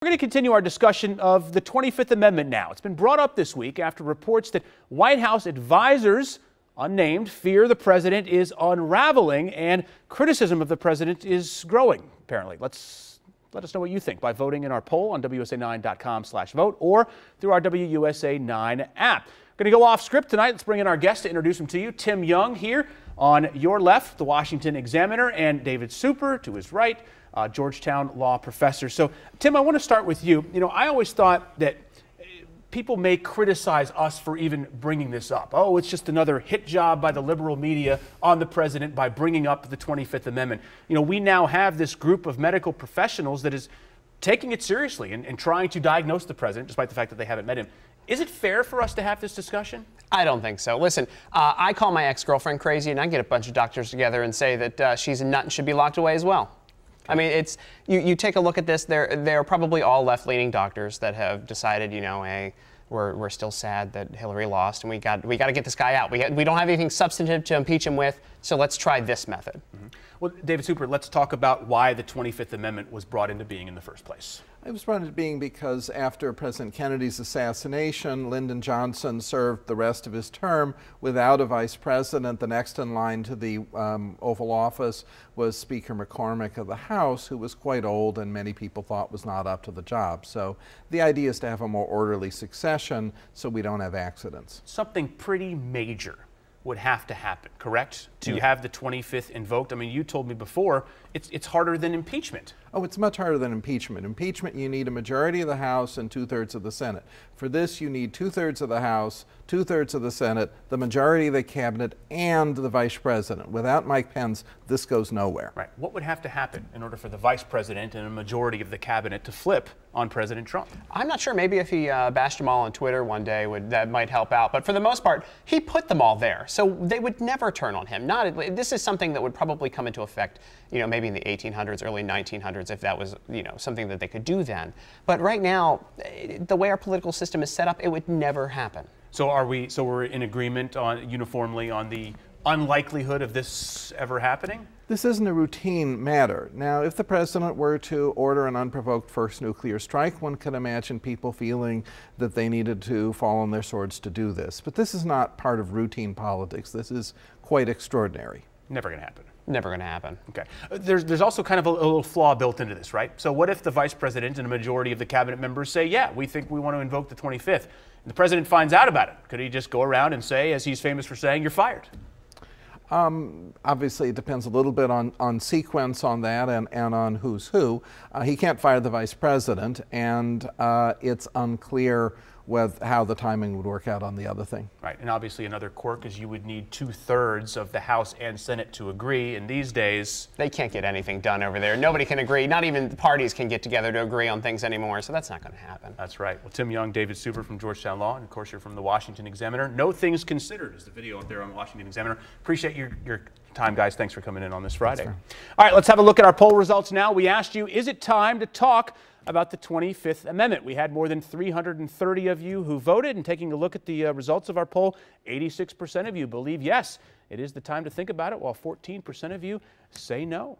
We're going to continue our discussion of the 25th Amendment now. It's been brought up this week after reports that White House advisors, unnamed, fear the president is unraveling and criticism of the president is growing, apparently. Let us know what you think by voting in our poll on WUSA9.com/vote or through our WUSA 9 app. We're going to go off script tonight. Let's bring in our guest to introduce him to you. Tim Young here on your left, the Washington Examiner, and David Super to his right, Georgetown law professor. So, Tim, I want to start with you. You know, I always thought that people may criticize us for even bringing this up. Oh, it's just another hit job by the liberal media on the president by bringing up the 25th Amendment. You know, we now have this group of medical professionals that is taking it seriously and trying to diagnose the president, despite the fact that they haven't met him. Is it fair for us to have this discussion? I don't think so. Listen, I call my ex-girlfriend crazy, and I get a bunch of doctors together and say that she's a nut and should be locked away as well. I mean, it's you take a look at this. They're probably all left-leaning doctors that have decided, you know, hey, we're still sad that Hillary lost, and we got to get this guy out. We don't have anything substantive to impeach him with, so let's try this method. Mm-hmm. Well, David Super, let's talk about why the 25th Amendment was brought into being in the first place. It was brought into being because after President Kennedy's assassination, Lyndon Johnson served the rest of his term without a vice president. The next in line to the Oval Office was Speaker McCormick of the House, who was quite old and many people thought was not up to the job. So the idea is to have a more orderly succession so we don't have accidents. Something pretty major would have to happen, correct? To have the 25th invoked. I mean, you told me before, it's harder than impeachment. Oh, it's much harder than impeachment. Impeachment, you need a majority of the House and 2/3 of the Senate. For this, you need 2/3 of the House, 2/3 of the Senate, the majority of the cabinet, and the vice president. Without Mike Pence, this goes nowhere. Right. What would have to happen in order for the vice president and a majority of the cabinet to flip on President Trump? I'm not sure. Maybe if he bashed them all on Twitter one day, that might help out. But for the most part, he put them all there, so they would never turn on him. This is something that would probably come into effect, you know, maybe in the 1800s, early 1900s, if that was, you know, something that they could do then. But right now, the way our political system is set up, it would never happen. So we're in agreement on uniformly on the unlikelihood of this ever happening? This isn't a routine matter. Now, if the president were to order an unprovoked first nuclear strike, one could imagine people feeling that they needed to fall on their swords to do this. But this is not part of routine politics. This is quite extraordinary. Never going to happen. Never going to happen. Okay. There's also kind of a little flaw built into this, right? So what if the vice president and a majority of the cabinet members say, yeah, we think we want to invoke the 25th, and the president finds out about it? Could he just go around and say, as he's famous for saying, you're fired? Obviously, it depends a little bit on sequence on that and on who's who. He can't fire the vice president, and it's unclear how the timing would work out on the other thing. Right, and obviously another quirk is you would need 2/3 of the House and Senate to agree, and these days they can't get anything done over there. Nobody can agree. Not even the parties can get together to agree on things anymore, so that's not going to happen. That's right. Well, Tim Young, David Super from Georgetown Law, and of course you're from the Washington Examiner. No Things Considered is the video up there on the Washington Examiner. Appreciate your time, guys. Thanks for coming in on this Friday. All right, let's have a look at our poll results now. We asked you, is it time to talk about the 25th Amendment? We had more than 330 of you who voted, and taking a look at the results of our poll, 86% of you believe yes, it is the time to think about it, while 14% of you say no.